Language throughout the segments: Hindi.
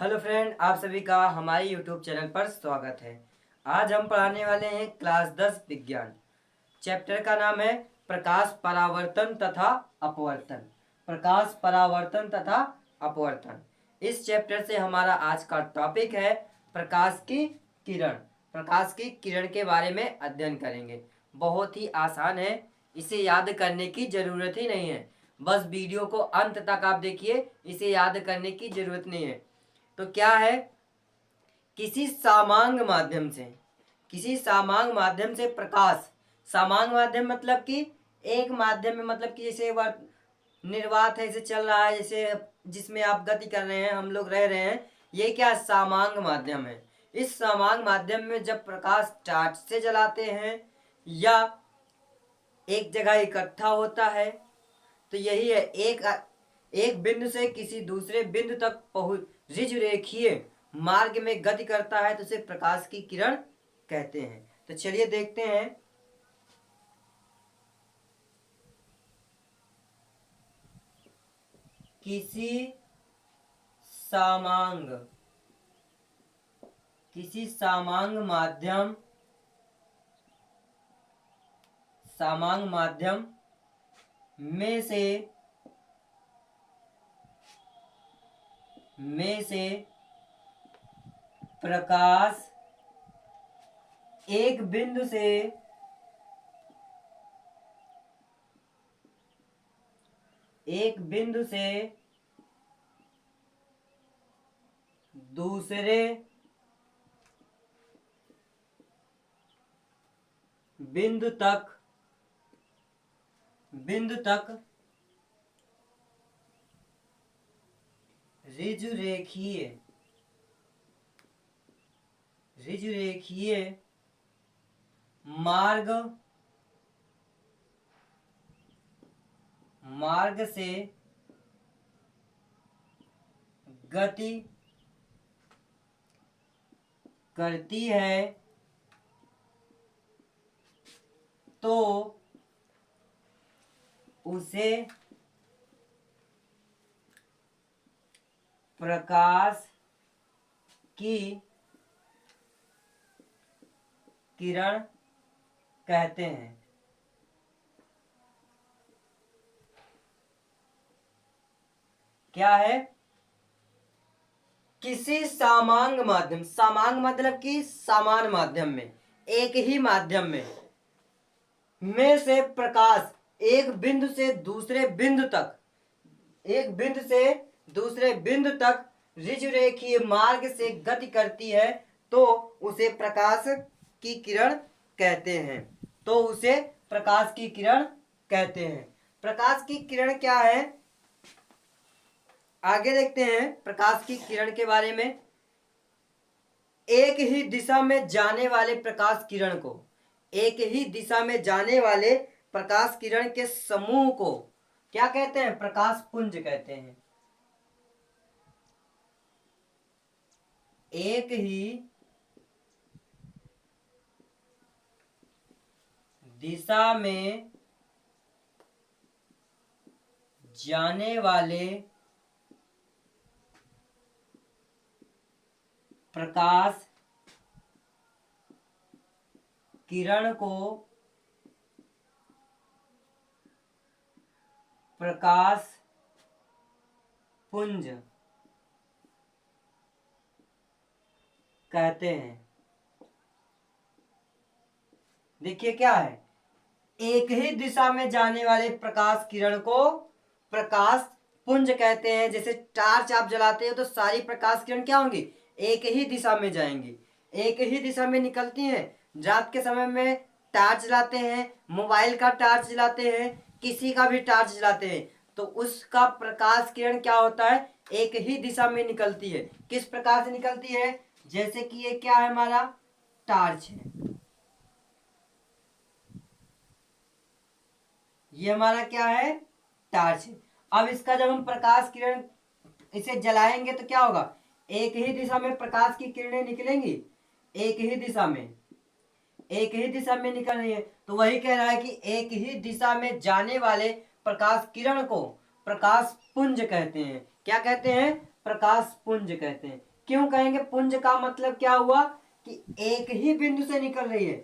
हेलो फ्रेंड, आप सभी का हमारे यूट्यूब चैनल पर स्वागत है। आज हम पढ़ाने वाले हैं क्लास 10 विज्ञान। चैप्टर का नाम है प्रकाश परावर्तन तथा अपवर्तन। प्रकाश परावर्तन तथा अपवर्तन। इस चैप्टर से हमारा आज का टॉपिक है प्रकाश की किरण। प्रकाश की किरण के बारे में अध्ययन करेंगे। बहुत ही आसान है, इसे याद करने की जरूरत ही नहीं है। बस वीडियो को अंत तक आप देखिए, इसे याद करने की जरूरत नहीं है। तो क्या है, किसी सामांग माध्यम से प्रकाश। सामांग माध्यम मतलब कि एक माध्यम में, मतलब कि जैसे निर्वात है, जैसे चल रहा है, जैसे जिसमें आप गति कर रहे हैं, हम लोग रह रहे हैं, ये क्या सामांग माध्यम है। इस सामांग माध्यम में जब प्रकाश टार्च से जलाते हैं या एक जगह इकट्ठा होता है, तो यही है, एक बिंदु से किसी दूसरे बिंदु तक पहुंच ऋजु रेखीय मार्ग में गति करता है, तो उसे प्रकाश की किरण कहते हैं। तो चलिए देखते हैं। किसी सामांग माध्यम में से प्रकाश एक बिंदु से दूसरे बिंदु तक ऋजु रेखीय मार्ग से गति करती है, तो उसे प्रकाश की किरण कहते हैं। क्या है? किसी सामांग मतलब कि समान माध्यम में, एक ही माध्यम में से प्रकाश एक बिंदु से दूसरे बिंदु तक ऋजु रेखीय मार्ग से गति करती है, तो उसे प्रकाश की किरण कहते हैं। प्रकाश की किरण क्या है, आगे देखते हैं। प्रकाश की किरण के बारे में, एक ही दिशा में जाने वाले प्रकाश किरण के समूह को क्या कहते हैं? प्रकाश पुंज कहते हैं। एक ही दिशा में जाने वाले प्रकाश किरण को प्रकाश पुंज कहते हैं। देखिए क्या है, एक ही दिशा में जाने वाले प्रकाश किरण को प्रकाश पुंज कहते हैं। जैसे टार्च आप जलाते हो तो सारी प्रकाश किरण क्या होंगी? एक ही दिशा में जाएंगी, एक ही दिशा में निकलती हैं। रात के समय में टार्च जलाते हैं, मोबाइल का टार्च जलाते हैं, किसी का भी टार्च जलाते हैं, तो उसका प्रकाश किरण क्या होता है? एक ही दिशा में निकलती है। किस प्रकार से निकलती है? जैसे कि ये क्या है, हमारा टार्च है, ये हमारा क्या है? टार्च है। अब इसका जब हम प्रकाश किरण इसे जलाएंगे तो क्या होगा? एक ही दिशा में प्रकाश की किरणें निकलेंगी, एक ही दिशा में निकल रही है। तो वही कह रहा है कि एक ही दिशा में जाने वाले प्रकाश किरण को प्रकाश पुंज कहते हैं। क्या कहते हैं? प्रकाश पुंज कहते हैं। क्यों कहेंगे पुंज का मतलब क्या हुआ कि एक ही बिंदु से निकल रही है।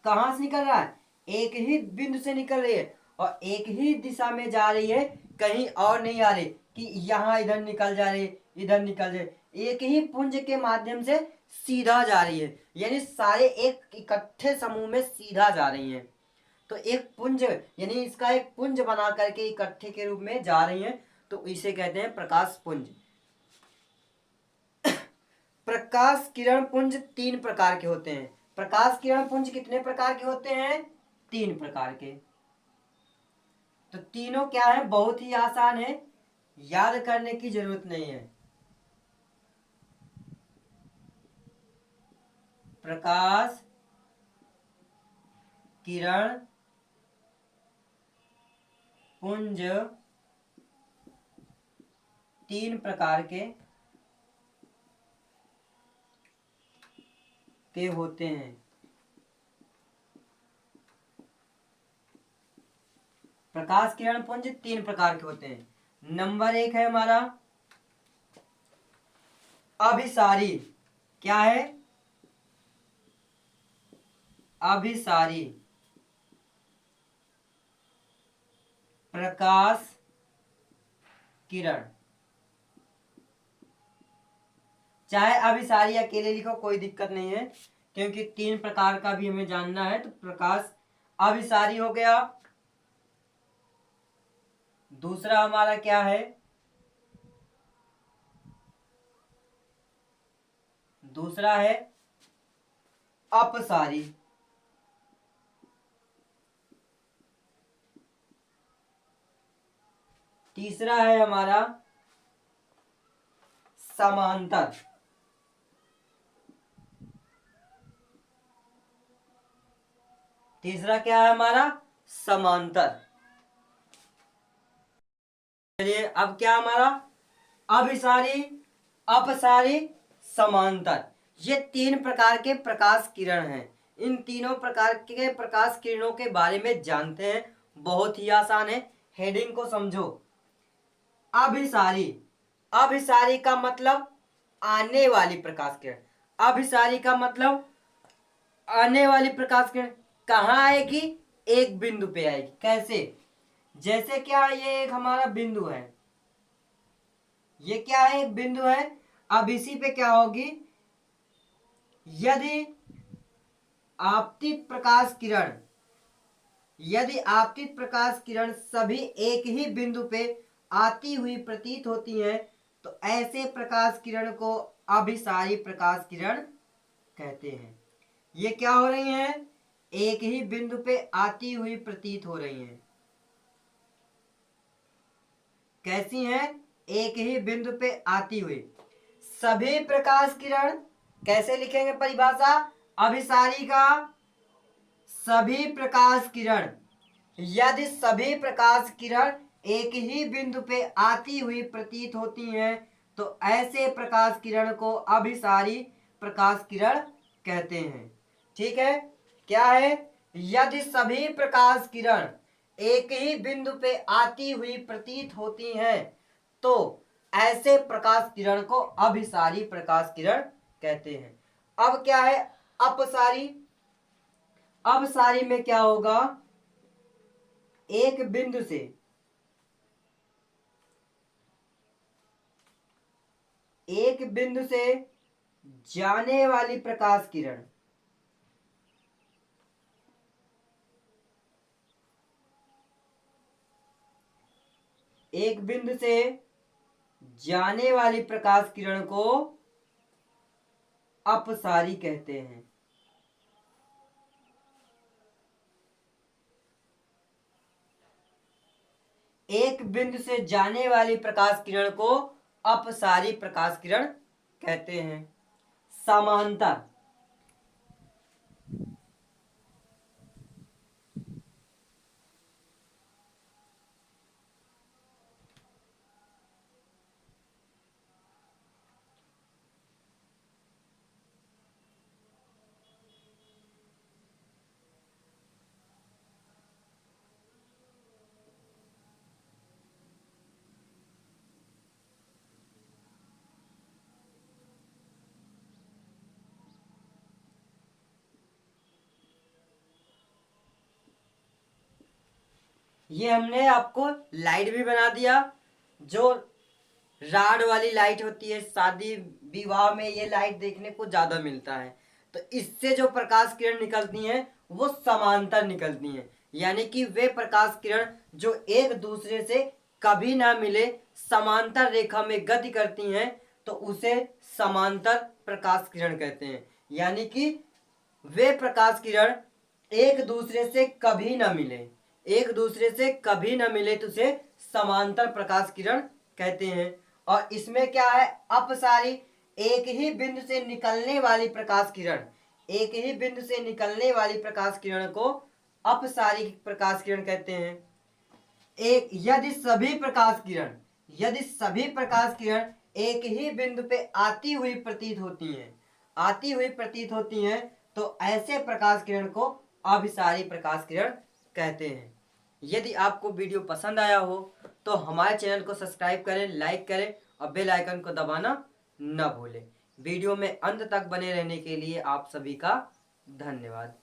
कहां से निकल रहा है? एक ही बिंदु से निकल रही है और एक ही दिशा में जा रही है, कहीं और नहीं आ रही कि यहाँ इधर निकल जा रही है, इधर निकल जाए। एक ही पुंज के माध्यम से सीधा जा रही है, यानी सारे एक इकट्ठे समूह में सीधा जा रही हैं। तो एक पुंज यानी इसका एक पुंज बना करके इकट्ठे के रूप में जा रही हैं, तो इसे कहते हैं प्रकाश पुंज। प्रकाश किरण पुंज 3 प्रकार के होते हैं। प्रकाश किरण पुंज कितने प्रकार के होते हैं? 3 प्रकार के। तो तीनों क्या है? बहुत ही आसान है, याद करने की जरूरत नहीं है। प्रकाश किरण पुंज 3 प्रकार के होते हैं। प्रकाश किरण पुंज 3 प्रकार के होते हैं। नंबर 1 है हमारा अभिसारी। क्या है? अभिसारी प्रकाश किरण। चाहे अभिसारी अकेले लिखो कोई दिक्कत नहीं है, क्योंकि 3 प्रकार का भी हमें जानना है। तो प्रकाश अभिसारी हो गया। दूसरा हमारा क्या है? दूसरा है अपसारी। तीसरा है हमारा समांतर। तीसरा क्या है हमारा? समांतर। चलिए अब क्या हमारा? अभिसारी, अपसारी, समांतर, ये 3 प्रकार के प्रकाश किरण हैं। इन तीनों प्रकार के प्रकाश किरणों के बारे में जानते हैं, बहुत ही आसान है। हेडिंग को समझो। अभिसारी, अभिसारी का मतलब आने वाली प्रकाश किरण। अभिसारी का मतलब आने वाली प्रकाश किरण कहाँ आएगी? एक बिंदु पे आएगी। कैसे? जैसे क्या ये एक हमारा बिंदु है, ये क्या है? एक बिंदु है। अब इसी पे क्या होगी? यदि आपतित प्रकाश किरण, यदि आपतित प्रकाश किरण सभी एक ही बिंदु पे आती हुई प्रतीत होती हैं, तो ऐसे प्रकाश किरण को अभिसारी प्रकाश किरण कहते हैं। ये क्या हो रही हैं? एक ही बिंदु पे आती हुई प्रतीत हो रही हैं। कैसी हैं? एक ही बिंदु पे आती हुई। सभी प्रकाश किरण कैसे लिखेंगे परिभाषा अभिसारी का? सभी प्रकाश किरण, यदि सभी प्रकाश किरण एक ही बिंदु पे आती हुई प्रतीत होती हैं, तो ऐसे प्रकाश किरण को अभिसारी प्रकाश किरण कहते हैं। ठीक है? क्या है? यदि सभी प्रकाश किरण एक ही बिंदु पे आती हुई प्रतीत होती हैं, तो ऐसे प्रकाश किरण को अभिसारी प्रकाश किरण कहते हैं। अब क्या है? अपसारी। अपसारी में क्या होगा? एक बिंदु से जाने वाली प्रकाश किरण, एक बिंदु से जाने वाली प्रकाश किरण को अपसारी कहते हैं। एक बिंदु से जाने वाली प्रकाश किरण को अपसारी प्रकाश किरण कहते हैं। समांतर, ये हमने आपको लाइट भी बना दिया, जो राड वाली लाइट होती है, शादी विवाह में ये लाइट देखने को ज्यादा मिलता है। तो इससे जो प्रकाश किरण निकलती हैं वो समांतर निकलती हैं, यानी कि वे प्रकाश किरण जो एक दूसरे से कभी ना मिले समांतर रेखा में गति करती हैं, तो उसे समांतर प्रकाश किरण कहते हैं। यानी कि वे प्रकाश किरण एक दूसरे से कभी ना मिले, एक दूसरे से कभी ना मिले तो उसे समांतर प्रकाश किरण कहते हैं। और इसमें क्या है, अपसारी एक ही बिंदु से निकलने वाली प्रकाश किरण, एक ही बिंदु से निकलने वाली प्रकाश किरण को अपसारी प्रकाश किरण कहते हैं। एक यदि सभी प्रकाश किरण एक ही बिंदु पे आती हुई प्रतीत होती हैं तो ऐसे प्रकाश किरण को अभिसारी प्रकाश किरण कहते हैं। यदि आपको वीडियो पसंद आया हो तो हमारे चैनल को सब्सक्राइब करें, लाइक करें और बेल आइकन को दबाना न भूलें। वीडियो में अंत तक बने रहने के लिए आप सभी का धन्यवाद।